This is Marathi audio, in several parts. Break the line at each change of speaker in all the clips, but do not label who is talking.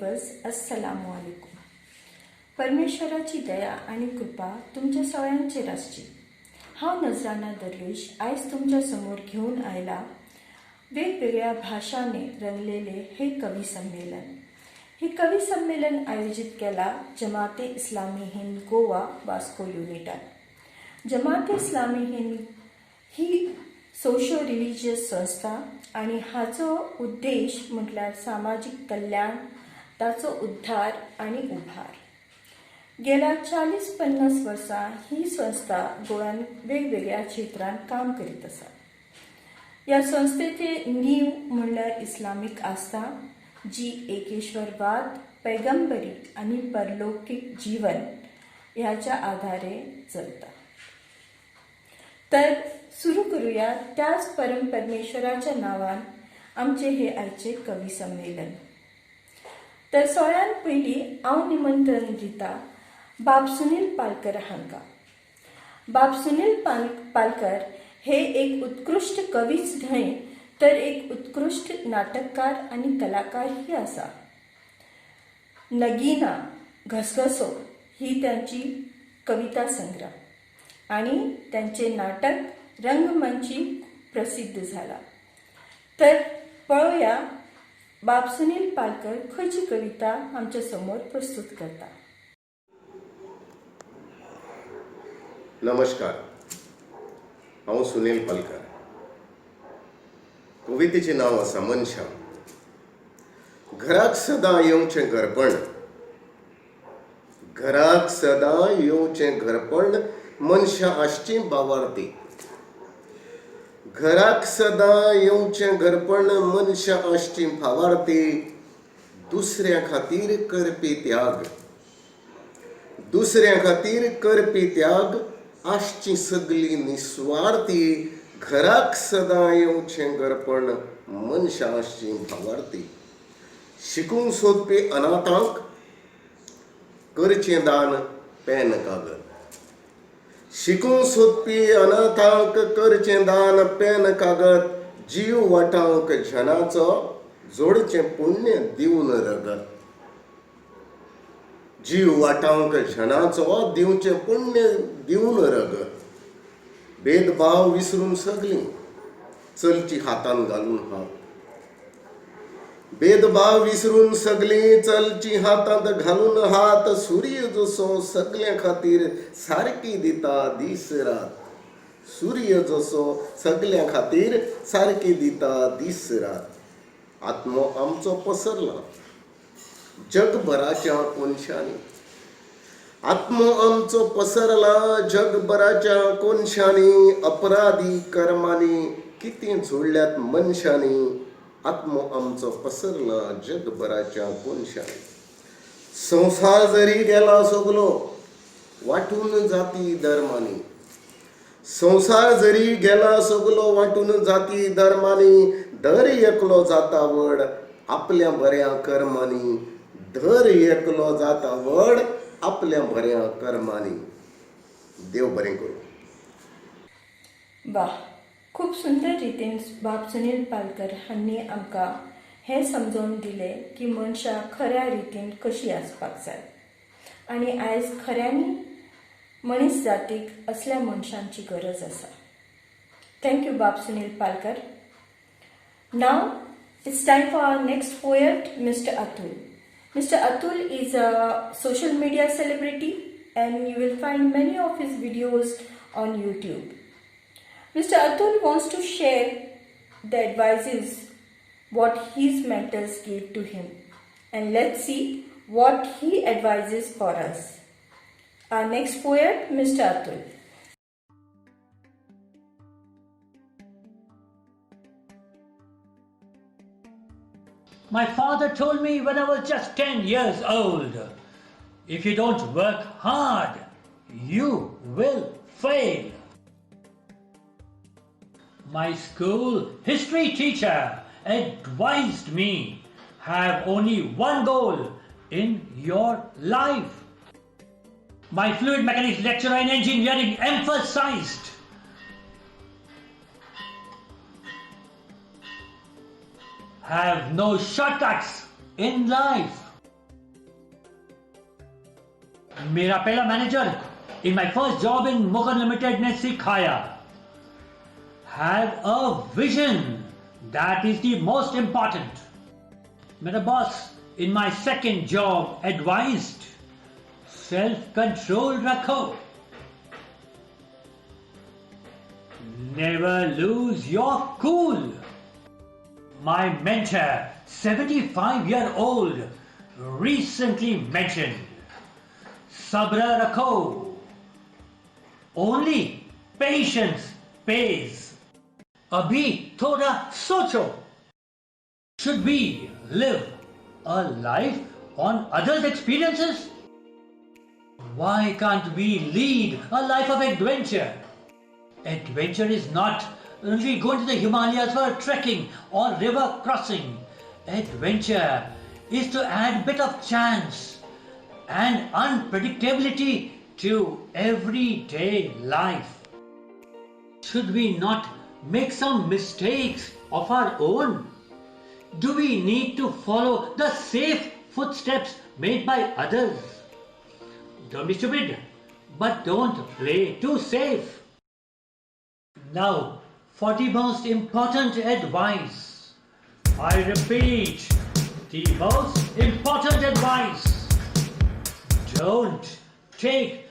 व्हिवर्स, अस्सलामु अलैकुम. परमेश्वराची दया आणि कृपा तुमच्या सगळ्यांचेर आसची. हांव नजराना दरवेश आयज तुमच्या समोर घेऊन आयला वेगवेगळ्या भाषांनी रंगलेले हे कवी संमेलन. हे कवी संमेलन आयोजित केला जमाते इस्लामी हिंद गोवा वास्को युनिटान. जमाते इस्लामी हिंद ही सोशो रिलिजियस संस्था आणि हाचो उद्देश म्हटल्यार सामाजिक कल्याण, ताचो उद्धार आणि उभार. गेल्या 40-50 वर्सां ही संस्था गोंयान वेगवेगळ्या क्षेत्रांत काम करीत आसा. ह्या संस्थेचे नीव म्हणल्यार इस्लामीक आस्था, जी एकेश्वरवाद, पैगंबरी आणि परलौकीक जीवन ह्याच्या आधारे चलता. तर सुरू करूया त्याच परमेश्वराच्या नावान आमचे हे आयचे कवी संमेलन. तर सगळ्यात पयलीं हांव निमंत्रण दिता बाब सुनील पालकर हांकां. बाब सुनील पालकर हे एक उत्कृश्ट कवीच न्हय तर एक उत्कृश्ट नाटककार आणि कलाकारही आसा. नगीना घसघसो ही त्यांची कविता संग्रह आणि त्यांचे नाटक रंगमंची प्रसिद्ध झाला. तर पळोवया बाब सुनील पालकर खंयची कविता आमच्या समोर प्रस्तुत करता.
नमस्कार, हांव सुनील पालकर. कवितेचें नांव आसा मनशां. घराक सदां येवचें घरपण, घराक सदां येवचें घरपण, मनशां आसचीं भावार्थी. घराक सदां येवचें घरपण, मनशां आसचीं भावार्थी. दुसऱ्या खातीर करपी त्याग, दुसऱ्या खातीर करपी त्याग, आसचीं सगळीं निस्वार्थी. घराक सदां येवचें घरपण, मनशां आसचीं भावार्थी. शिकूंक सोदपी अनाथांक करचें दान पेन कागद. शिकूंक सोदपी अनाथांक करचें दान पेन कागद. जीव वाटावंक जनाचो जोडचें पुण्य दिवन रगत. जीव वाटावंक जनाचो दिवचें पुण्य दिवन रगत. भेदभाव विसरून सगळीं चलची हातान घालून हात. भेदभाव विसरून सगळीं चलची हातांत घालून हात. सूर्य जसो सगळ्यां खातीर सारकी दिता दीस रात. सूर्य जसो सगळ्यां खातीर सारकी दिता दीस रात. आत्मो आमचो पसरला जगभराच्या कोनशांनी. आत्मो आमचो पसरला जगभराच्या कोनशांनी. अपराधी कर्मांनी कितें जोडल्यात मनशांनी. आत्मो आमचो पसरला जगभराच्या कोनशांनी. संसार जरी गेला सगलो वाटून जाती धर्मांनी. संसार जरी गेला सगलो वाटून जाती धर्मांनी. दर एकलो जाता व्हड आपल्या बऱ्या कर्मांनी. दर एकलो जाता व्हड आपल्या बऱ्या कर्मांनी. देव बरें करूं.
वाह, खूप सुंदर रितीन बाब सुनील पालकर हांणी आमकां हें समजोवन दिलें की मनशां खऱ्या रितीन कशी आसपाक जाय आनी आयज खऱ्यांनी मनीस जातीक असल्या मनशांची गरज आसा. थँक्यू बाब Sunil Palkar. Now it's time for our next poet, mister Atul. Mr. Atul is a social media celebrity and you will find many of his videos on YouTube. Mr. Atul wants to share the advices what his mentors gave to him, and let's see what he advises for us. Our next poet, Mr. Atul.
My father told me when I was just 10 years old, if you don't work hard, you will fail. My school history teacher advised me, have only one goal in your life. My fluid mechanics lecturer in engineering emphasized, have no shortcuts in life. मेरा पहला manager in my first job in Mogan Limited ने सिखाया, have a vision, that is the most important. मेरा boss in my second job advised, self control रखो, never lose your cool. My mentor, 75-year-old, recently mentioned, sabra rakho, only patience pays. Abhi thoda socho. Should we live a life on others' experiences? Why can't we lead a life of adventure? Adventure is not only going to the Himalayas for trekking or river crossing. Adventure is to add bit of chance and unpredictability to everyday life. Should we not make some mistakes of our own? Do we need to follow the safe footsteps made by others? Don't be stupid, but don't play too safe. Now, for the most important advice. I repeat, the most important advice. Don't take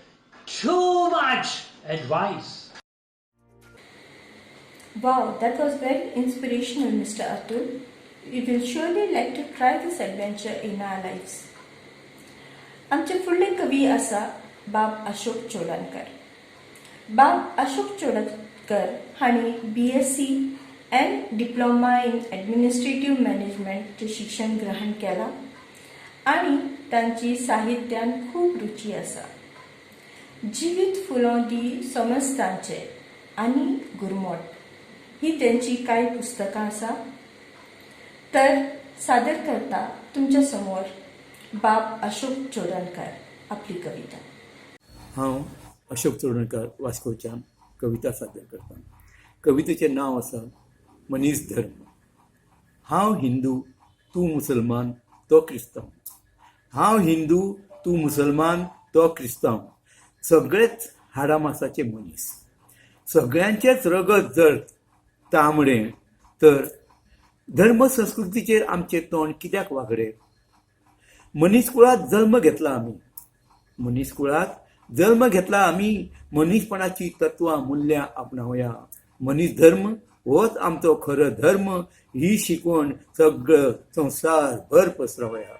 too much advice.
Wow, that was very inspirational, Mr. Atul. We will surely like to try this adventure in our lives. आमचे फुडले कवी आसा बाब अशोक चोडणकर. बाब अशोक चोडणकर हांणी BSc and diploma in administrative मॅनेजमेंटचे शिक्षण ग्रहण केलां आनी तांची साहित्यान खूब रुची आसा. जिवीत फुलोंदी समजतांचे आनी गुरमोट ही त्यांची कांय पुस्तकां आसा. तर सादर करता तुमच्या समोर बाब अशोक चोडणकर आपली कविता.
हांव अशोक चोडणकर वास्कोच्यान कविता सादर करतां. कवितेचें नांव आसा मनीस धर्म. हांव हिंदू, तूं मुसलमान, तो क्रिस्तांव. हांव हिंदू, तूं मुसलमान, तो क्रिस्तांव. सगळेच हाडामासाचे मनीस. सगळ्यांचेच रगत जर तांबडें तर धर्म संस्कृतीचेर आमचें तोंड कित्याक वागडे? मनीसकुळात जल्म घेतला आमी. मनीसकुळात जल्म घेतला आमी. मनीसपणाची तत्वां मुल्यां आपणावया. मनीस धर्म होच आमचो खरो धर्म ही शिकवण सगळो संवसार भर पसरवया.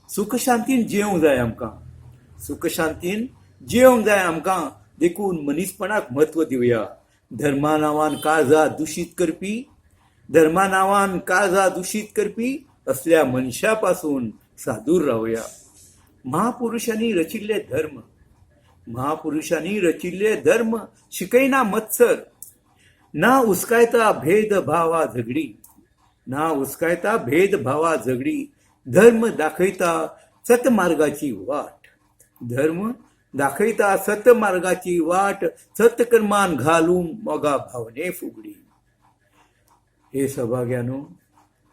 सुख शांतीन जियोंक जाय आमकां. सुख शांतीन जियोंक जाय आमकां. देखून मनीसपणाक म्हत्व दिवया. धर्मा नांवान काळजां दुशीत करपी, धर्मा नांवान काळजां दुशीत करपी असल्या मनशा पासून सादूर रावया. महापुरुषांनी रचिल्ले धर्म, महापुरुषांनी रचिल्ले धर्म शिकयना मत्सर. ना उस्कायता भेदभावा झगडी, ना उस्कायता भेदभावा झगडी. धर्म दाखयता सतमार्गाची वाट, धर्म दाखयता सतमार्गाची वाट. सत्कर्मान घालून मोगा भावने फुगडी. हे सभाग्यानो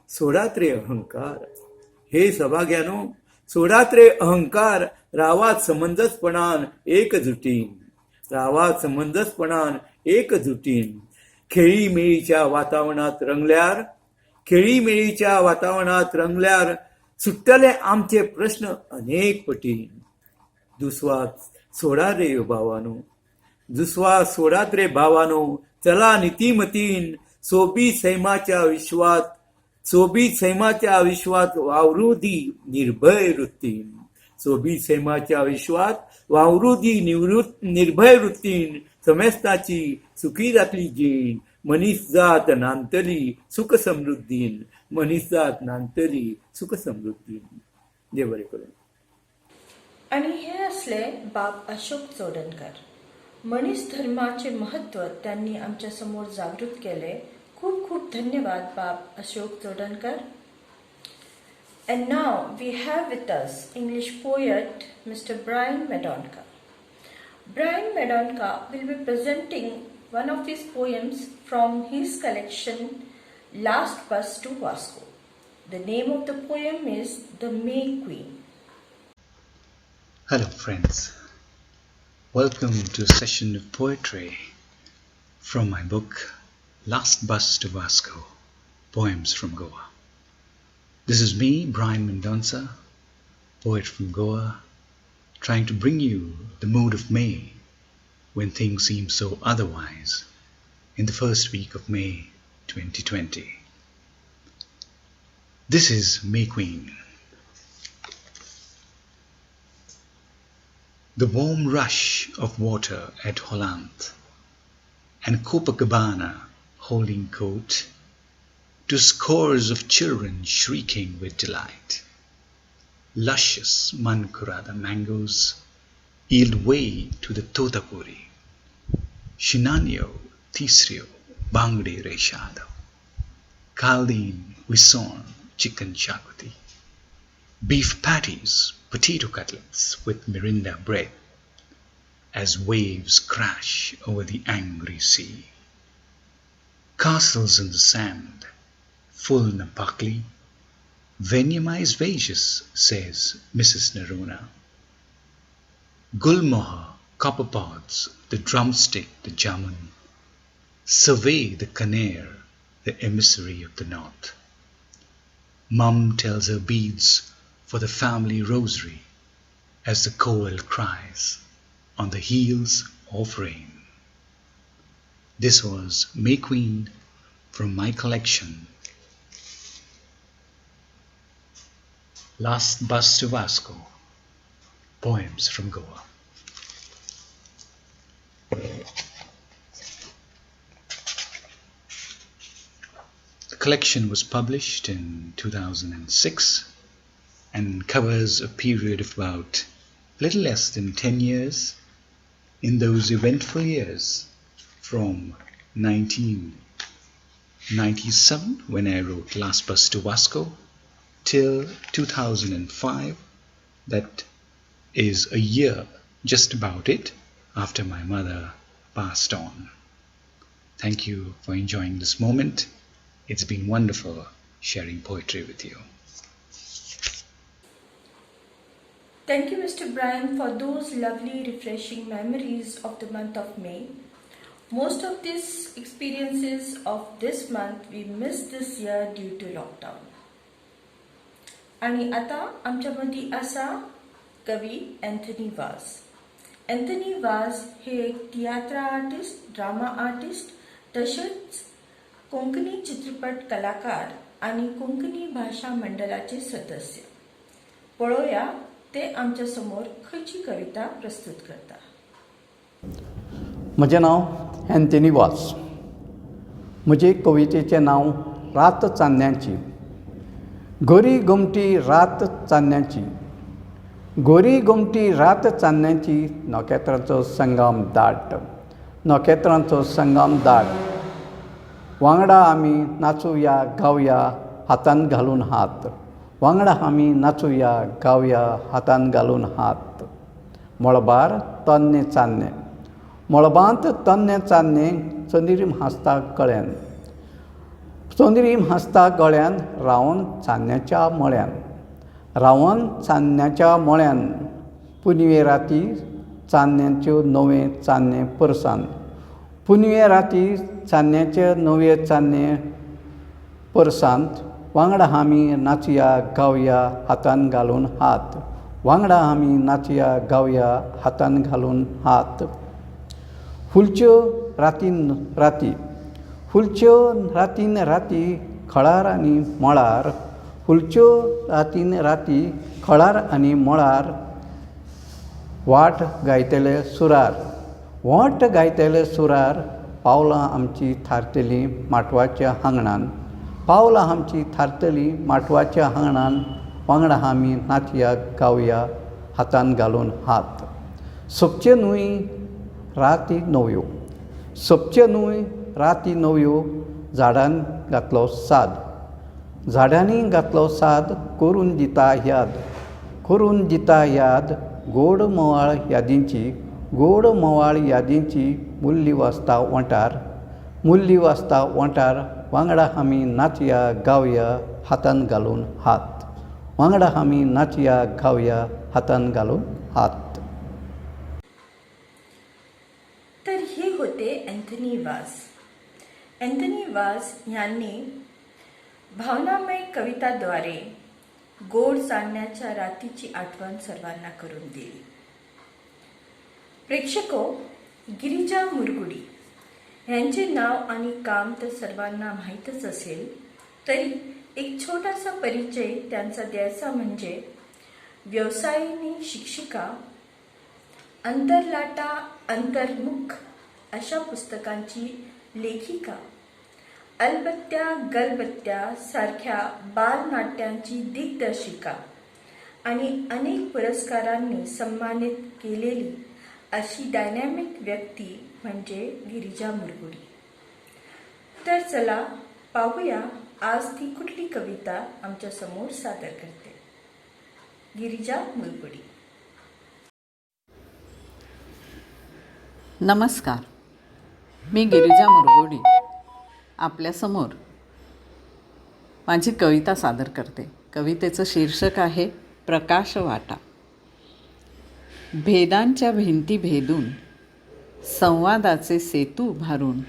सोडात रे अहंकार, हे सभाग्यानो सोडात रे अहंकार. रावात समंजसपणान एकजुटीन, रावात समंजसपणान एकजुटीन. खेळीमेळीच्या वातावरणात रंगल्यार, खेळीमेळीच्या वातावरणात रंगल्यार सुट्टले आमचे प्रश्न अनेक पटीन. दुस्वास सोडा रे भावानो, दुस्वास सोडात रे भावानो. चला नितीमतीन सोबी सैमाच्या विश्वात, सोबी सैमाच्या विश्वात वावरू दी निर्भय वृत्तीन. सोबी सैमाच्या विश्वात वावरू दी निर्भय वृत्तीन. समेस्ताची सुखी जातली जीण. मनीस जात नांतली सुख समृद्धीन, मनीस जात नांतली सुख समृद्धीन. देव बरें करूं.
आणि हे असले बाब अशोक चोडणकर. मनीस धर्माचे महत्त्व त्यांनी आमच्या समोर जागृत केले. खूप खूप धन्यवाद बाब Ashok Chodankar. And now we have with us English poet Mr. Brian Medonka. Brian Medonka will be presenting one of his poems from his collection Last Bus to Vasco. The name of the poem is The May Queen.
Hello, friends. Welcome to a session of poetry from my book, Last Bus to Vasco, Poems from Goa. This is me, Brian Mendonça, poet from Goa, trying to bring you the mood of May when things seem so otherwise in the first week of May 2020. This is May Queen. The warm rush of water at Holland and Copacabana holding court to scores of children shrieking with delight. Luscious Mancurada mangoes yield way to the Totapuri, Shinanyo, Tisrio, Bangde Reshado, Kaldin, Wison, chicken chakuti, beef patties, potato cutlets with Mirinda bread, as waves crash over the angry sea. Castles in the sand, full Napakli, Venya mais vejas, says Mrs. Narona. Gulmoha, copper pots, the drumstick, the jamun, survey the Kaner, the emissary of the north. Mum tells her beads for the family rosary as the koel cries on the heels of rain. This was May Queen from my collection, Last Bus to Vasco, Poems from Goa. The collection was published in 2006 and covers a period of about little less than 10 years. In those eventful years from 1997, when I wrote Last Bus to Vasco, till 2005, that is a year, just about it, after my mother passed on. Thank you for enjoying this moment. It's been wonderful sharing poetry with you.
Thank you, Mr. Brian, for those lovely, refreshing memories of the month of May. Most of these experiences of this month we missed this year due to lockdown. आणि आता आमच्यामध्ये असा कवी अँथनी वाज. अँथनी वाज हे एक थिएटर आर्टिस्ट, ड्रामा आर्टिस्ट, तसेच कोंकणी चित्रपट कलाकार आणि कोंकणी भाषा मंडळाचे सदस्य. पळोया ते आमच्या समोर खंयची कविता प्रस्तुत करता.
म्हजें नांव अँथनी वाज. म्हजे कवितेचें नांव रात चान्न्याची. गोरी गोमटी रात चान्न्याची, गोरी गोमटी रात चान्न्याची, नखेत्रांचो संगम दाट, नखेत्रांचो संगम दाट. वांगडा आमी नाचुया गावया हातान घालून हात, वांगडा आमी नाचुया गावया हातान घालून हात. मळबार तन्ने चान्ने, मळबांत तन्ने चान्ने, चंद्रीम हांसता गळ्यान, चंद्रीम हांसता गळ्यान, रावन चान्न्याच्या मळ्यान, रावन चान्न्याच्या मळ्यान. पुनवे राती चान्न्याच्यो नवे चान्ने परसान, पुनवे राती चान्न्याचे नवे चान्ने परसांत. वांगडा आमी नाचुया गावया हातान घालून हात, वांगडा आमी नाचुया गावया हातान घालून हात. फुलच्यो रातीन राती, फुलच्यो रातीन राती, खळार आनी मळार, फुलच्यो रातीन राती, खळार आनी मळार. वाट गायतले सुरार, वोट गायतले सुरार. पावलां आमची थारतलीं माटवाच्या हांगणान, पावलां आमची थारतलीं माटवाच्या हांगणान. वांगडा आमी नाचया गावया हातान घालून हात. सोंपच्यो न्हय राती नव्यो, सोंपच्यो न्हय राती नव्यो. झाडान घातलो साद, झाडांनी घातलो साद. करून दिता याद, करून दिता याद. गोड मोवाळ यादींची, गोड मोवाळ यादींची. मुल्ली वाजता वंटार, मुल्ली वाजता वंटार. वांगडा आमी नाचया गावया हातान घालून हात, वांगडा आमी नाचया गावया हातान घालून हात.
तर हे होते अँथनी वाज. अँथनी वाज यांनी भावनामय कविताद्वारे गोड चालण्याच्या रातीची आठवण सर्वांना करून दिली. प्रेक्षको, गिरिजा मुरगुडी यांचे नाव आणि काम तर सर्वांना माहीतच असेल, तरी एक छोटासा परिचय त्यांचा द्यायचा म्हणजे व्यवसायाने शिक्षिका, अंतरलाटा अंतर्मुख अशा पुस्तकांची लेखिका, अलबत्त्या गलबत्त्या सारख्या बालनाट्यांची दिग्दर्शिका आणि अनेक पुरस्कारांनी सन्मानित केलेली अशी डायनॅमिक व्यक्ती म्हणजे गिरिजा मुरगुडी. तर चला पाहूया आज ती कुठली कविता आमच्या समोर सादर करते. गिरिजा मुरगुडी.
नमस्कार, मी गिरिजा मुरगुडी आपल्यासमोर माझी कविता सादर करते. कवितेचं शीर्षक आहे प्रकाशवाटा. भेदांच्या भिंती भेदून संवादाचे सेतू उभारून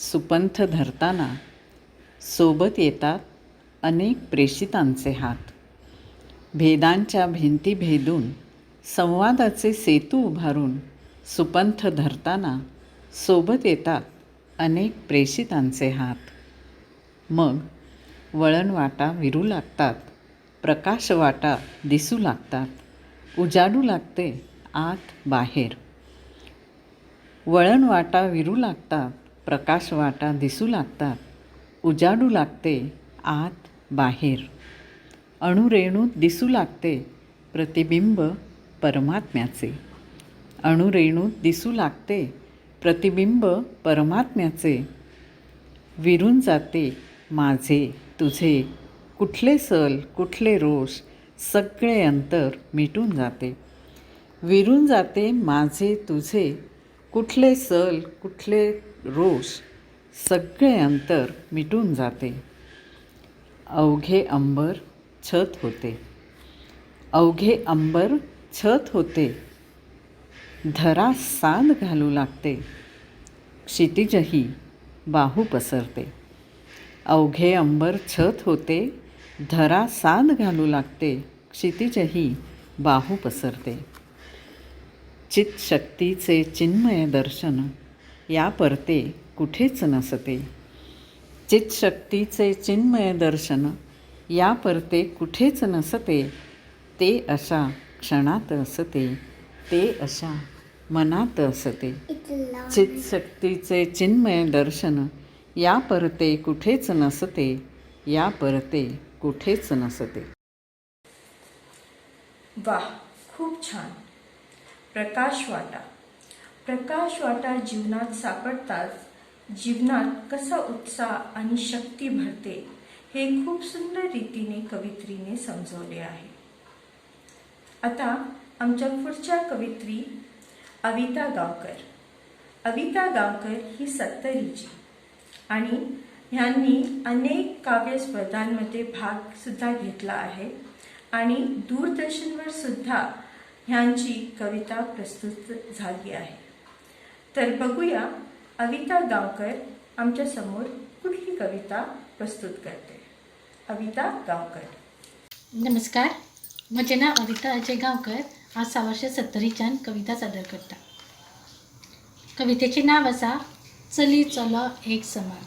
सुपंथ धरताना सोबत येतात अनेक प्रेषितांचे हात. भेदांच्या भिंती भेदून संवादाचे सेतू उभारून सुपंथ धरताना सोबत येतात अनेक प्रेषितांचे हात. मग वळणवाटा विरू लागतात, प्रकाशवाटा दिसू लागतात, उजाडू लागते आत बाहेर. वळणवाटा विरू लागतात, प्रकाशवाटा दिसू लागतात, उजाडू लागते आत बाहेर. अणुरेणूत दिसू लागते प्रतिबिंब परमात्म्याचे. अणुरेणूत दिसू लागते प्रतिबिंब परमात्म्याचे. विरून जाते माझे तुझे कुठले सल कुठले रोष, सगळे अंतर मिटून जाते. विरून जाते माझे तुझे कुठले सल कुठले रोष, सगळे अंतर मिटून जाते. अवघे अंबर छत होते, अवघे अंबर छत होते, धरा साद घालू लागते, क्षितिजही बाहू पसरते. अवघे अंबर छत होते, धरा साद घालू लागते, क्षितिजही बाहू पसरते. चित्शक्तीचे चिन्मय दर्शन या परते कुठेच नसते. चित्शक्तीचे चिन्मय दर्शन या परते कुठेच नसते. ते अशा क्षणात असते, ते अशा मनात असते. चित्शक्तीचे चिन्मय दर्शन या परते कुठेच नसते, या परते कुठेच नसते.
वाह, खूप छान. प्रकाशवाटा. प्रकाशवाटा जीवनात सापडताच जीवनात कसा उत्साह आणि शक्ती भरते हे खूप सुंदर रीतीने कवित्रीने समजवले आहे. आता आमच्या पुढच्या कवित्री अविता गावकर. अविता गावकर ही 70ची आणि ह्यांनी अनेक काव्य स्पर्धांमध्ये भाग सुद्धा घेतला आहे आणि दूरदर्शनवर सुद्धा ह्यांची कविता प्रस्तुत झाली आहे. तर बघूया अविता गावकर आमच्या समोर कुठली कविता प्रस्तुत करते. अविता गावकर.
नमस्कार, म्हजें नांव अविता अजय गांवकर. हांव 1970च्यान कविता सादर करता. कवितेचें नांव आसा चली चलो एक समान.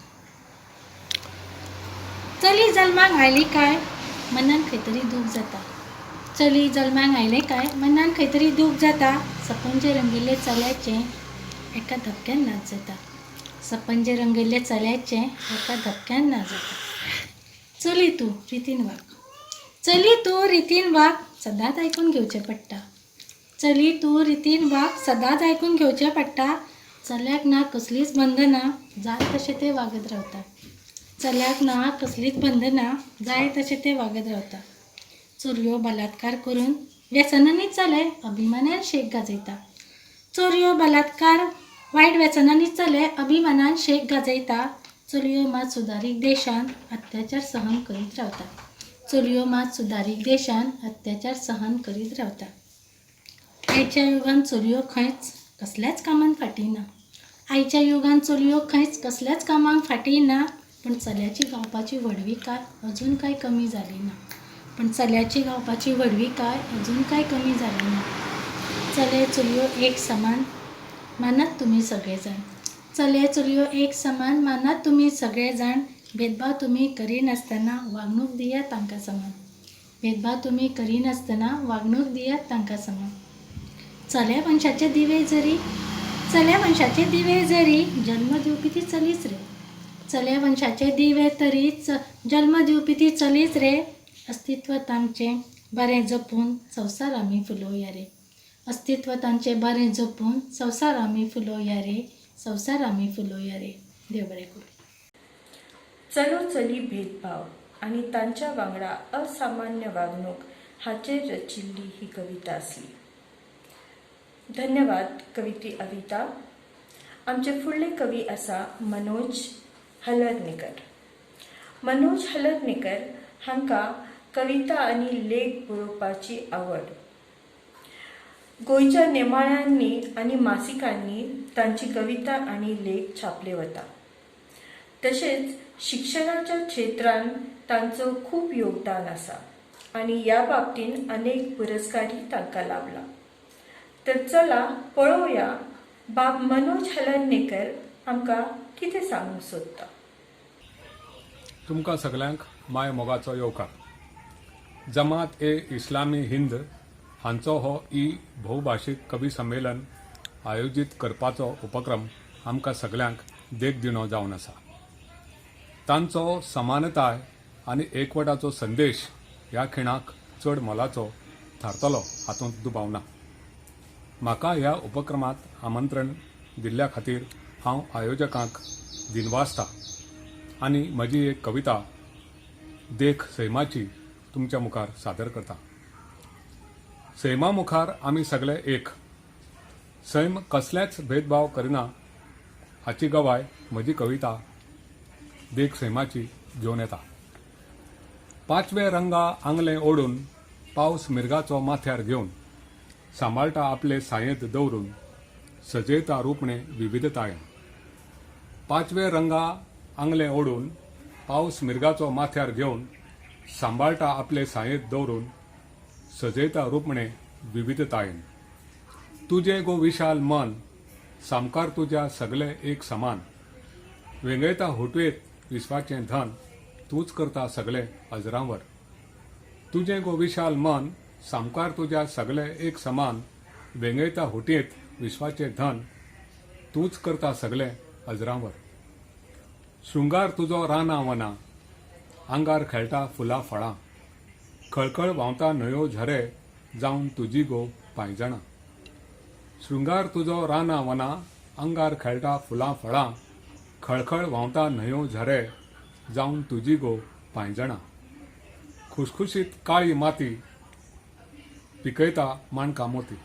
चली जल्माक आयली काय मनान खंय तरी दूख जाता. चली जल्माक आयले काय मनान खंय तरी दूख जाता. सपंजे रंगिल्ले चल्याचें एका धपक्यान नाच जाता. सपंजे रंगिल्ले चल्याचें एका धपक्यान नाच जाता. चली तूं रितीन वाग, चली तूं रितीन वाग, सदांच आयकून घेवचें पडटा. चली तूं रितीन वाग, सदांच आयकून घेवचें पडटा. चल्याक ना कसलीच बंधनां, जाय तशें तें वागत रावता. चल्याक ना कसलीच बंधनां, जाय तशें तें वागत रावता. चोरयो बलात्कार करून व्यसनांनीच जाले अभिमानान शेक गाजयता. चोरयो बलात्कार वायट व्यसनांनीच जाले अभिमानान शेक गाजयता. चलयो मात सुदारीक देशांत अत्याचार सहन करीत रावता. चलयो मात सुदारीक देशान अत्याचार सहन करीत रावता. आयच्या युगान चलयो खंयच कसल्याच कामान फाटी ना. आयच्या युगान चलयो खंयच कसल्याच कामाक फाटी ना. पण चल्याची गावपाची व्हडविकाय अजून कांय कमी जाली ना. पण चल्याची गावपाची व्हडविकाय अजून कांय कमी जाली ना. चले चलयो एक समान मानात तुम्ही सगळेजाण. चले चलयो एक समान मानात तुम्ही सगळेजाण. भेदभाव तुम्ही करिनासतना वागणूक दियात तांकां समान. भेदभाव तुम्ही करिनासतना वागणूक दियात तांकां समान. चल्या वंशाचे दिवे जरी चल्या वंशाचे दिवे जरी जन्म दिवपी ती चलीच रे. चल्या वंशाचे दिवे तरीच जन्म दिवपी ती चलीच रे. अस्तित्व तांचें बरें जपून संवसार आमी फुलोवया रे. अस्तित्व तांचें बरें जपून संवसार आमी फुलोवया रे. संवसार आमी फुलोवया रे. देव बरें करूं.
चलो चली भेदभाव आणि तांच्या वांगडा असामान्य वागणूक हाचेर रचिल्ली ही कविता आसली. धन्यवाद कवित्री अविता. आमचे फुडले कवी आसा मनोज हलर्णेकर. मनोज हलर्णेकर हांकां कविता आनी लेख बरोवपाची आवड. गोंयच्या नेमाळ्यांनी आनी मासिकांनी तांची कविता आनी लेख छापले वता. तशेंच शिक्षणाच्या क्षेत्रांत तांचो खूब योगदान आसा आनी ह्या बाबतींत अनेक पुरस्कारय तांकां लाभला. तर चला पळोवया बाब मनोज हलर्णेकर आमकां कितें सांगूंक सोदता.
तुमकां सगळ्यांक माय मोगाचो येवकार. जमात ए इस्लामी हिंद हांचो हो भोवभाशीक कवी संमेलन आयोजीत करपाचो उपक्रम आमकां सगळ्यांक देख दिणो जावन आसा. तांचो समानताय आनी एकवटाचो संदेश ह्या खिणाक चड मोलाचो थारतलो हातूंत दुबाव ना. म्हाका ह्या उपक्रमांत आमंत्रण दिल्ल्या खातीर हांव आयोजकांक दिनवासता आनी म्हजी एक कविता देख सैमाची तुमच्या मुखार सादर करता. सैमा मुखार आमी सगळे एक. सैम कसलेच भेदभाव करिना हाची गवाय म्हजी कविता देख सैमाची घेवन येता. पांचवे रंगा आंगलें ओडून पावस मिरगाचो माथ्यार घेवन सांबाळटा आपले सायेंत दवरून सजयता रूपणे विविधतायेन. पांचवे रंगा आंगलें ओडून पावस मिरगाचो माथ्यार घेवन सांबाळटा आपले सायेंत दवरून सजयता रूपणे विविधतायेन. तुजे गो विशाल मन सामकार तुज्या सगळे एक समान. वेंगयता हुटवेत विश्वाचें धन तूंच करता सगळे अजरांवर. तुजें गो विशाल मन सामकार तुज्या सगळे एक समान. वेंगयता हुटयेत विश्वाचें धन तूंच करता सगळे अजरांवर. शृंगार तुजो राना वना आंगार खेळटा फुलां फळां. खळखळ व्हांवता न्हंयो झरे जावन तुजी गो पांयजणां. शृंगार तुजो राना वना आंगार खेळटा फुलां फळां. खळखळ व्हांवता न्हंयो झरे जावन तुजी गो पांयजणां. खुशखुशीत काळी माती पिकयता माणका मोती.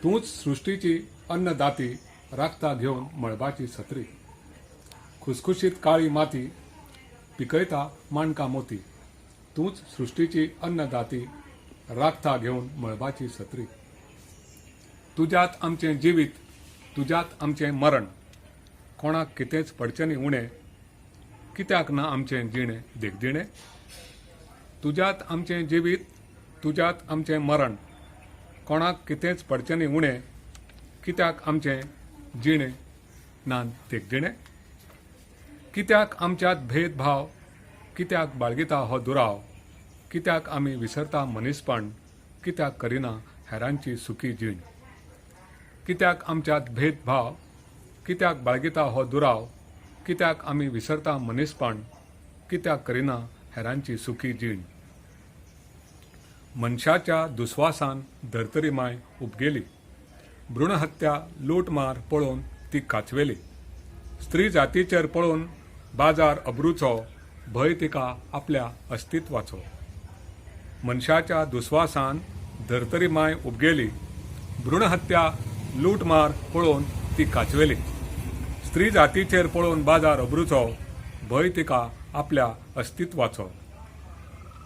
तूंच सृश्टीची अन्नदाती राखता घेवन मळबाची सत्री. खुसखुशीत काळी माती पिकयता माणका मोती. तूंच सृश्टीची अन्नदाती राखता घेवन मळबाची सत्री. तुज्यात आमचें जिवीत तुज्यात आमचें मरण. कोणाक कितेंच पडचें न्ही उणें कित्याक ना आमचें जिणें देखदिणें. तुज्यात आमचें जिवीत तुज्यात आमचें मरण. कोणाक कितेंच पडचें न्ही उणें कित्याक आमचें जिणें ना देखदिणें. कित्याक आमच्यात भेदभाव कित्याक बाळगिता हो दुराव. कित्याक आमी विसरता मनीसपण कित्याक करिना हेरांची सुखी जीण. कित्याक आमच्यात भेदभाव कित्याक बाळगिता हो दुराव. कित्याक आमी विसरता मनीसपण कित्याक करिना हेरांची सुखी जीण. मनशाच्या दुस्वासान धर्तरी माय उपगेली. भ्रूणहत्या लूटमार पळोवन ती काचवेली. स्त्री जातीचेर पळोवन बाजार अब्रूचो भंय तिका आपल्या अस्तित्वाचो. मनशाच्या दुस्वासान धर्तरी माय उपगेली. भ्रूणहत्या लूटमार पळोवन ती काचवेली. स्त्री जातीचेर पळोवन बाजार अब्रूचो भंय तिका आपल्या अस्तित्वाचो.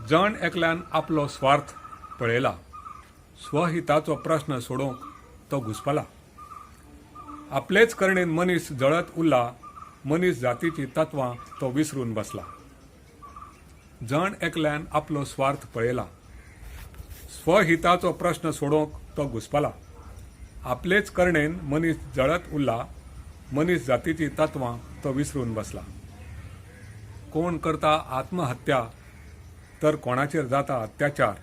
जण एकल्यान आपलो स्वार्थ पळयला, स्वहिताचो प्रश्न सोडोवंक तो घुस्पला. आपलेच करणेन मनीस जळत उरला, मनीस जातीची तत्वां तो विसरून बसला. जण एकल्यान आपलो स्वार्थ पळयला, स्वहिताचो प्रश्न सोडोवंक तो घुस्पला. आपलेच करणेन मनीस जळत उरला, मनीस जातीची तत्वां तो विसरून बसला. कोण करता आत्महत्या तर कोणाचेर जाता अत्याचार,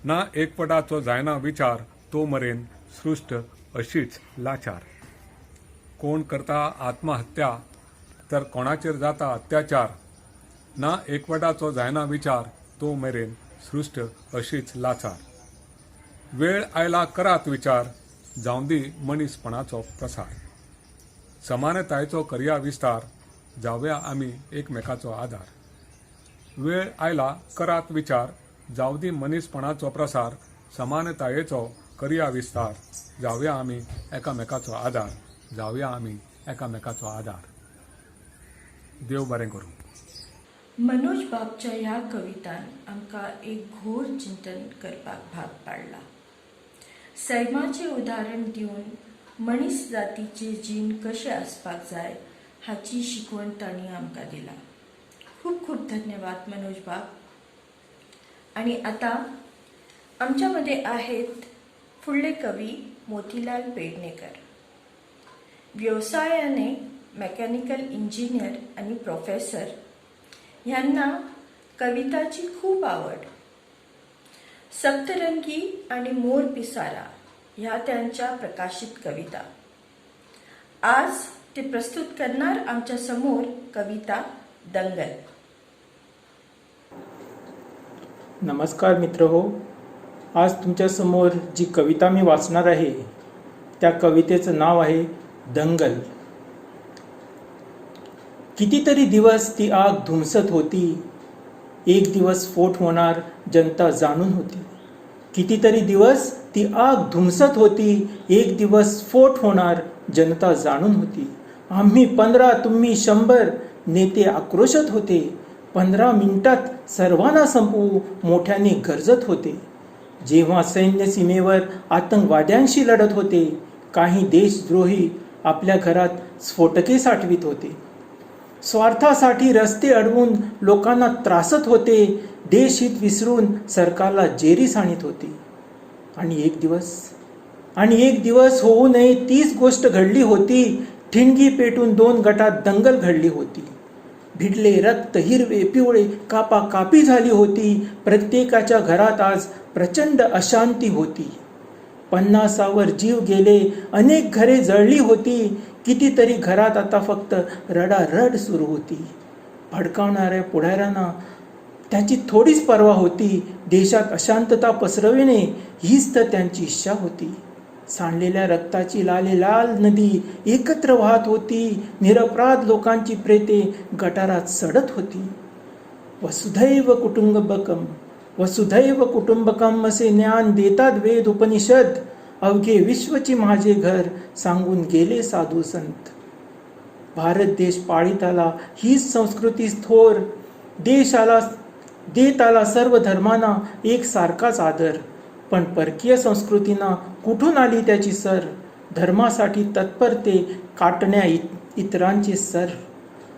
ना एकपटाचो जायना विचार, तो मरेन सृश्ट अशीच लाचार. कोण करता आत्महत्या तर कोणाचेर जाता अत्याचार, ना एकवटाचो जायना विचार, तो मेरेन सृश्ट अशीच लाचार. वेळ आयला करात विचार, जावं दी मनीसपणाचो प्रसार. समानतायेचो करया विस्तार, जावया आमी एकमेकाचो आधार. वेळ आयला करात विचार, जावं दी मनीसपणाचो प्रसार. समानतायेचो करया विस्तार, जावया आमी एकामेकाचो आधार. जावया आमी एकामेकाचो आधार. देव बरें करूं.
मनोज बाबच्या ह्या कवितान आमकां एक घोर चिंतन करपाक भाग पाडला. सैमाचें उदाहरण दिवन मनीस जातीचे जीण कशें आसपाक जाय हाची शिकवण तांणी आमकां दिला. खूप खूप धन्यवाद मनोज बाब. आणि आता आमच्यामध्ये आहेत फुडले कवी मोतीलाल पेडणेकर. व्यवसायाने मेकॅनिकल इंजिनियर आणि प्रोफेसर. ह्यांना कविताची खूप आवड. सप्तरंगी आणि मोर पिसारा ह्या त्यांच्या प्रकाशित कविता. आज ते प्रस्तुत करणार आमच्या समोर कविता दंगल.
नमस्कार मित्रहो, आज तुमच्यासमोर जी कविता मी वाचणार आहे त्या कवितेचं नाव आहे दंगल. कितीतरी दिवस ती आग धुमसत होती, एक दिवस स्फोट होणार जनता जाणून होती. कितीतरी दिवस ती आग धुमसत होती, एक दिवस स्फोट होणार जनता जाणून होती. आम्ही 15 तुम्ही 100 नेते आक्रोशत होते. 15 मिनिटात सर्वांना संपवू मोठ्याने गरजत होते. जेव्हा सैन्य सीमेवर आतंकवाद्यांशी लढत होते, काही देशद्रोही आपल्या घरात स्फोटके साठवित होते. स्वार्थासाठी रस्ते अडवून लोकांना त्रासत होते. देशहित विसरून सरकारला जेरीस आणीत होते. आणि एक दिवस होऊ नये तीच गोष्ट घडली होती. ठिणगी पेटून 2 गटात दंगल घडली होती. भिडले रक्त हिरवे पिवळे कापाकापी झाली होती. प्रत्येकाच्या घरात आज प्रचंड अशांती होती. 50वर जीव गेले, अनेक घरे जळली होती. कितीतरी घरात आता फक्त रडारड सुरू होती. भडकावणाऱ्या पुढाऱ्यांना त्याची थोडीच पर्वा होती. देशात अशांतता पसरविणे हीच तर त्यांची इच्छा होती. सांडलेल्या रक्ताची लालेलाल नदी एकत्र वाहत होती. निरपराध लोकांची प्रेते गटारात सडत होती. वसुधैव कुटुंबकम वसुधैव कुटुंबकम असे ज्ञान देतात वेद उपनिषद. अवघे विश्वची माझे घर सांगून गेले साधू संत. भारत देश पाळीत आला हीच संस्कृती थोर. देत आला सर्व धर्मांना एक सारखाच आदर. पण परकीय संस्कृतींना कुठून आली त्याची सर. धर्मासाठी तत्परते काटण्या इतरांचे सर.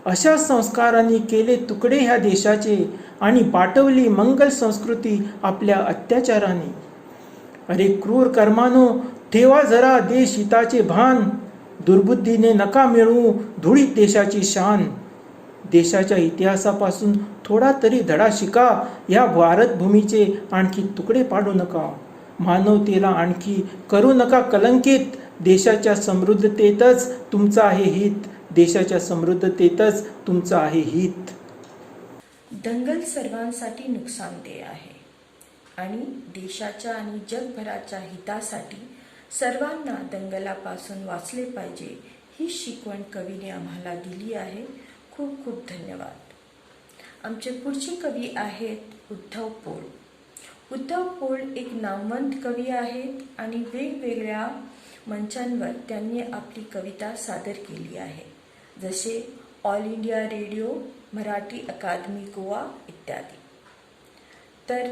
अशा संस्कारांनी केले तुकडे ह्या देशाचे आणि पाठवली मंगल संस्कृती आपल्या अत्याचाराने. अरे क्रूर कर्मानो, ठेवा जरा देश हिताचे भान. दुर्बुद्धीने नका मिळवू धुळीत देशाची शान. देशाच्या इतिहासापासून थोडा तरी धडा शिका. या भारतभूमीचे आणखी तुकडे पाडू नका. मानवतेला आणखी करू नका कलंकित. देशाच्या समृद्धतेतच तुमचं आहे हित. देशाच्या समृद्धतेतच तुमचं आहे हित.
दंगल सर्वांसाठी नुकसानदेह आहे आणि देशाच्या आणि जगभराच्या हितासाठी सर्वांना दंगलापासून वाचले पाहिजे ही शिकवण कवीने आम्हाला दिली आहे. खूप खूप धन्यवाद. आमचे पुढचे कवी आहेत उद्धव पोळ. उद्धव पोळ एक नामवंत कवी आहेत आणि वेगवेगळ्या मंचांवर त्यांनी आपली कविता सादर केली आहे, जसे ऑल इंडिया रेडिओ, मराठी अकादमी गोवा इत्यादी. तर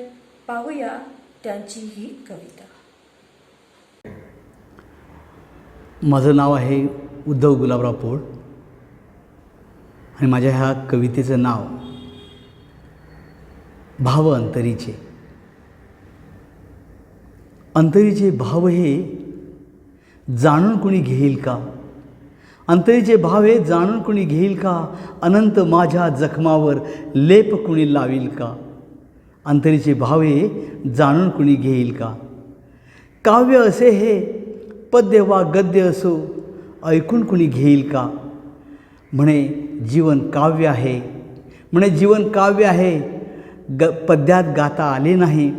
पाहूया त्यांची ही कविता.
माझं नाव आहे उद्धव गुलाबराव पोळ आणि माझ्या ह्या कवितेचं नाव भाव अंतरीचे. अंतरीचे भाव हे जाणून कुणी घेईल का? अंतरीचे भाव हे जाणून कुणी घेईल का? अनंत माझ्या जखमावर लेप कुणी लावील का? अंतरीचे भाव हे जाणून कुणी घेईल का? काव्य असे हे पद्य वा गद्य असो ऐकून कुणी घेईल का? म्हणे जीवन काव्य आहे, म्हणे जीवन काव्य आहे. पद्यात गाता आले नाही,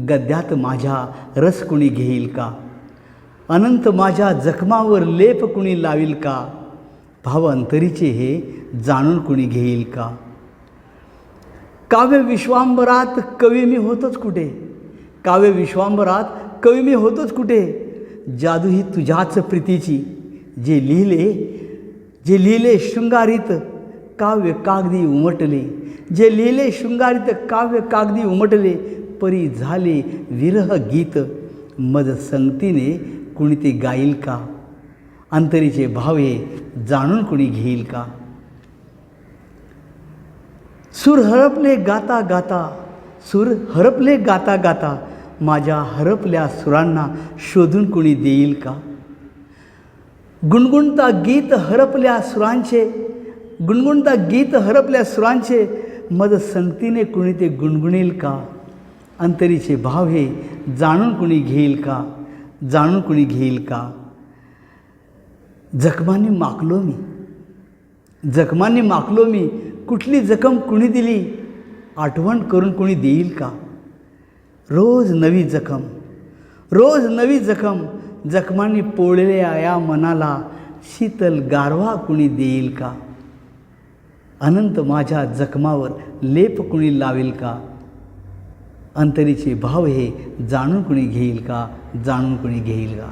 गद्यात माझ्या रस कुणी घेईल का? अनंत माझ्या जखमावर लेप कुणी लावील का? भाव अंतरीचे हे जाणून कुणी घेईल का? काव्य विश्वांबरात कवी मी होतोच कुठे? काव्य विश्वांबरात कवी मी होतोच कुठे? जादू ही तुझ्याच प्रीतीची, जे लिहिले शृंगारित काव्य कागदी उमटले, जे लिहिले शृंगारित काव्य कागदी उमटले. परी झाले विरह गीत, मद संगतीने कुणी ते गाईल का? अंतरीचे भाव हे जाणून कुणी घेईल का? सूर हरपले गाता गाता, सूर हरपले गाता गाता, माझ्या हरपल्या सुरांना शोधून कुणी देईल का? गुणगुणता गीत हरपल्या सुरांचे, गुणगुणता गीत हरपल्या सुरांचे, मद संगतीने कुणी ते गुणगुणेल का? अंतरीचे भाव हे जाणून कुणी घेईल का? जाणून कुणी घेईल का? जखमांनी माकलो मी, जखमांनी माकलो मी, कुठली जखम कुणी दिली? आठवण करून कुणी देईल का? रोज नवी जखम, रोज नवी जखम, जखमांनी पोळलेल्या या मनाला शीतल गारवा कुणी देईल का? अनंत माझ्या जखमावर लेप कुणी लावेल का? अंतरीचे भाव हे जाणून कुणी घेईल का? जाणून कुणी घेईल का?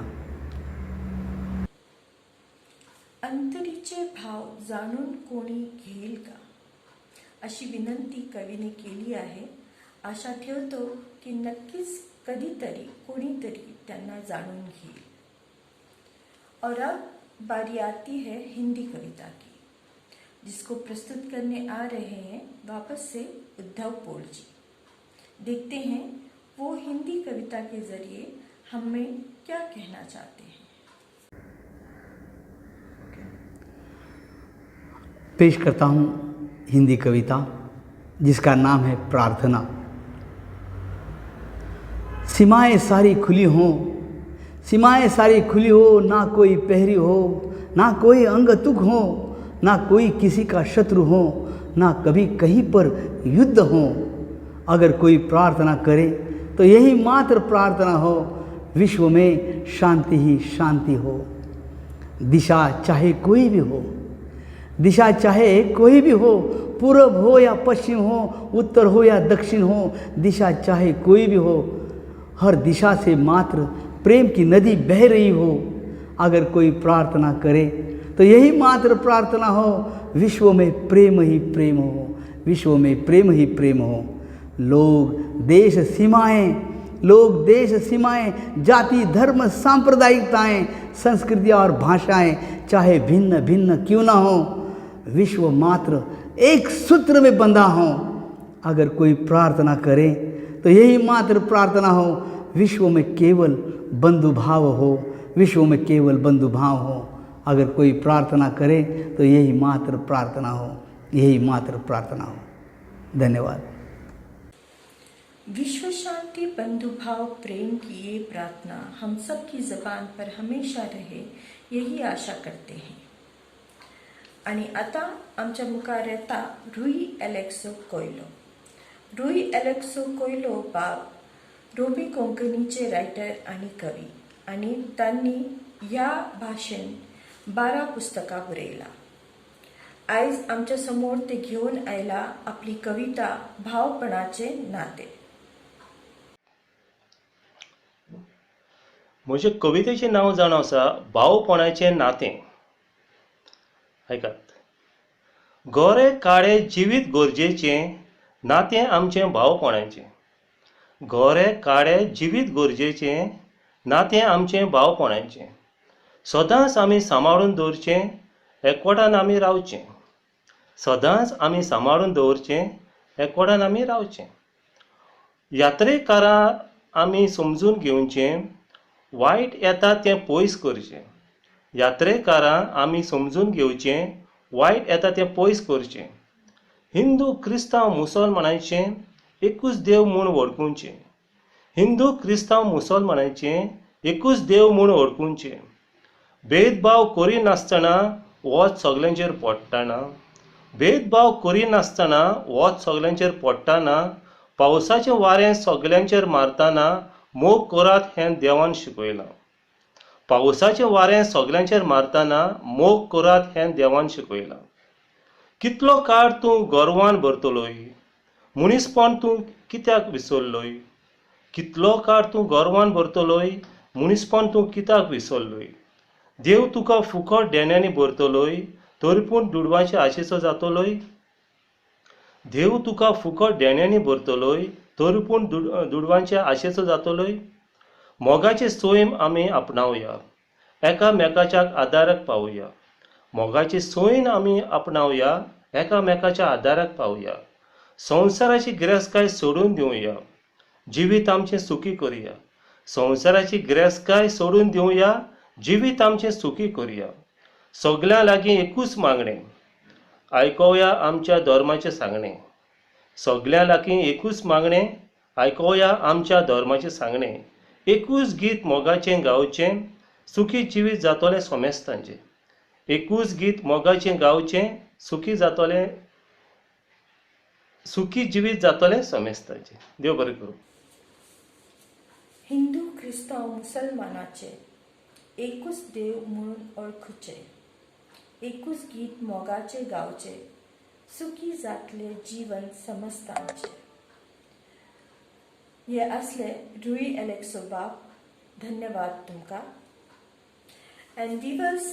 अंतरीचे भाव जाणून कोणी घेईल का, अशी विनंती कवीने केली आहे. आशा ठेवतो की नक्कीच कधीतरी कोणीतरी त्यांना जाणून घेईल. और अब बारी आती है हिंदी कविता की, जिसको प्रस्तुत करने आ रहे हैं वापस से उद्धव पोळ जी. देखते हैं वो हिंदी कविता के जरिए हमें क्या कहना चाहते हैं.
पेश करता हूँ हिंदी कविता जिसका नाम है प्रार्थना. सीमाएं सारी खुली हों, सीमाएं सारी खुली हो, ना कोई पहरी हो, ना कोई अंग तुक हो, ना कोई किसी का शत्रु हो, ना कभी कहीं पर युद्ध हो. अगर कोई प्रार्थना करे तो यही मात्र प्रार्थना हो, विश्व में शांति ही शांति हो. दिशा चाहे कोई भी हो, दिशा चाहे कोई भी हो, पूर्व हो या पश्चिम हो, उत्तर हो या दक्षिण हो, दिशा चाहे कोई भी हो, हर दिशा से मात्र प्रेम की नदी बह रही हो. अगर कोई प्रार्थना करे तो यही मात्र प्रार्थना हो, विश्व में प्रेम ही प्रेम हो, विश्व में प्रेम ही प्रेम हो. लोग देश सीमाएं, जाति धर्म सांप्रदायिकताएं, संस्कृतियाँ और भाषाएं चाहे भिन्न भिन्न क्यों ना हो, विश्व मात्र एक सूत्र में बंधा हो. अगर कोई प्रार्थना करे तो यही मात्र प्रार्थना हो, विश्व में केवल बंधुभाव हो, विश्व में केवल बंधुभाव हो. अगर कोई प्रार्थना करे तो यही मात्र प्रार्थना हो, यही मात्र प्रार्थना हो. धन्यवाद.
विश्व शांति बंधुभाव प्रेम की ये प्रार्थना हम सब की जबान पर हमेशा रहे, यही आशा करते हैं. आणि आता आमच्या मुखार येता रुई एलेक्सो कोयलो. रुई एलेक्सो कोयलो बाब रोबी कोंकणीचे रायटर आणि कवी, आणि त्यांनी ह्या भाषेन 12 पुस्तकां बरयला. आयज आमच्या समोर ते घेऊन आयला आपली कविता भावपणाचे नाते.
म्हजे कवितेचें नांव जावन आसा भावपणाचें नातें. ऐकात. गोरे काळे जिवीत गरजेचें, नातें आमचें भावपणाचें. गोरे काळे जिवीत गरजेचें ना तें आमचें भावपणाचें. सदांच आमी सांबाळून दवरचें, एकवटान आमी रावचें. सदांच आमी सांबाळून दवरचें, एकवटान आमी रावचें. यात्रेकारां आमी समजून घेवचें, वायट येता तें पयस करचें. यात्रेकारां आमी समजून घेवचें, वायट येता तें पयस करचें. हिंदू क्रिस्तांव मुसलमानाचें एकूच देव म्हूण वळखुचें. हिंदू क्रिस्तांव मुसलमानाचें एकूच देव म्हूण वळखुचें. भेदभाव करिनासतना वोच सगल्यांचेर पडटाना. भेदभाव करिनासतना वोच सगल्यांचेर पडटाना. पावसाचें वारें सगल्यांचेर मारतना मोग करात हें देवान शिकयलां. पावसाचें वारें सगल्यांचेर मारतना मोग करात हें देवान शिकयलां. कितलो काळ तूं गर्वान भरतलोय, मनीसपण तूं कित्याक विसरलोय. कितलो काळ तूं गर्वान भरतलोय, मनीसपण तूं कित्याक विसरलोय. देव तुका फुकट देण्यांनी भरतलोय, तरी पूण दुडवांचे आशेचो जातलोय. देव तुका फुकट देण्यांनी भरतलोय, तरी पूण दुडवांचे आशेचो जातलोय. मोगाचे सोयम आमी आपणावया, एकामेकाच्या आदाराक पावुया. मोगाचे सोयीन आमी आपणावया, एकामेकाच्या आदाराक पावुया. संवसाराची गिरेस्तकाय सोडून दिवया, जिवीत आमचें सुखी करुया. संवसाराची गिरेस्तकाय सोडून दिवया, जिवीत आमचें सुखी करुया. सगळ्यां लागीं एकूच मागणें, आयकोवया आमच्या धर्माचें सांगणें. सगळ्यां लागीं एकूच मागणें, आयकोवया आमच्या धर्माचें सांगणें. एकूच गीत मोगाचें गावचें, सुखी जिवीत जातलें सोमेस्तांचें. एकूच गीत मोगाचें गावचें, सुखी जिवीत जातलें सोमेस्तांचें. देव बरें करूं.
हिंदू क्रिस्तांव मुसलमानाचे एकूच देव म्हणून ओळखुचे. एकूच गीत मोगाचे गावचे, सुखी जातले जीवन समस्तांचे. हे असले रुई एलेक्सो बाप, धन्यवाद तुमकां. And viewers,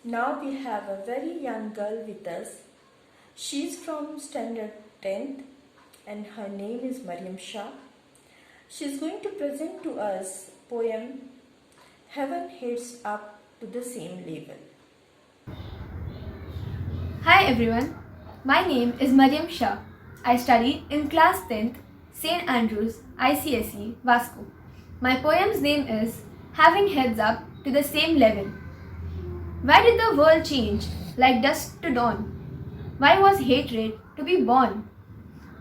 now we have a very young girl with us. She's from standard 10th and her name is Mariam Shah. She's going to present to us poem Heaven Heads Up to the Same Level.
Hi everyone, my name is Mariam Shah. I study in class 10th, St. Andrews, ICSE, Vasco. My poem's name is Having Heads Up to the Same Level. Why did the world change like dusk to dawn? Why was hatred to be born?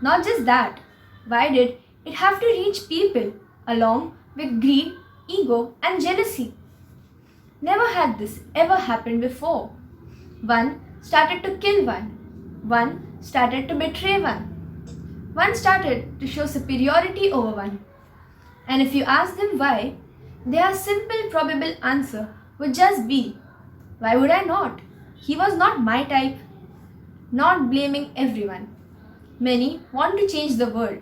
Not just that, why did it have to reach people along with greed, ego and jealousy? Never had this ever happened before. One started to kill one started to betray one started to show superiority over one. And if you ask them why, their simple probable answer would just be, why would I not? He was not my type. Not blaming everyone. Many want to change the world,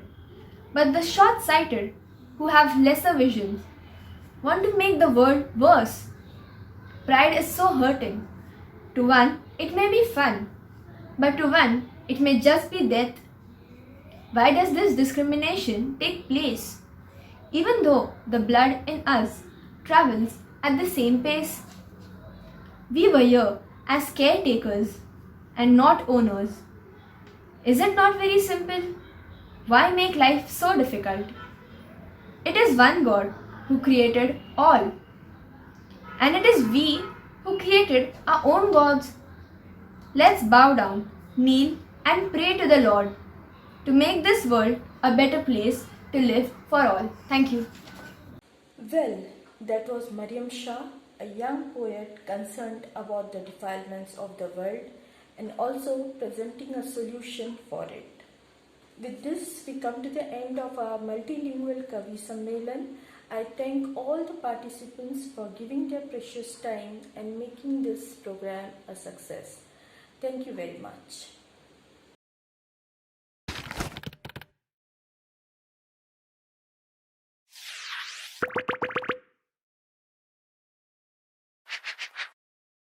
but the short-sighted who have lesser visions want to make the world worse. Pride is so hurting. To one, it may be fun, but to one, it may just be death. Why does this discrimination take place, even though the blood in us travels at the same pace? We were here as caretakers and not owners. Is it not very simple? Why make life so difficult? It is one God who created all. And it is we who created our own gods. Let's bow down, kneel and pray to the Lord to make this world a better place to live for all. Thank you.
Well, that was Mariam Shah, a young poet concerned about the defilements of the world and also presenting a solution for it. With this, we come to the end of our multilingual Kavi Sammelan. I thank all the participants for giving their precious time and making this program a success. Thank you very much.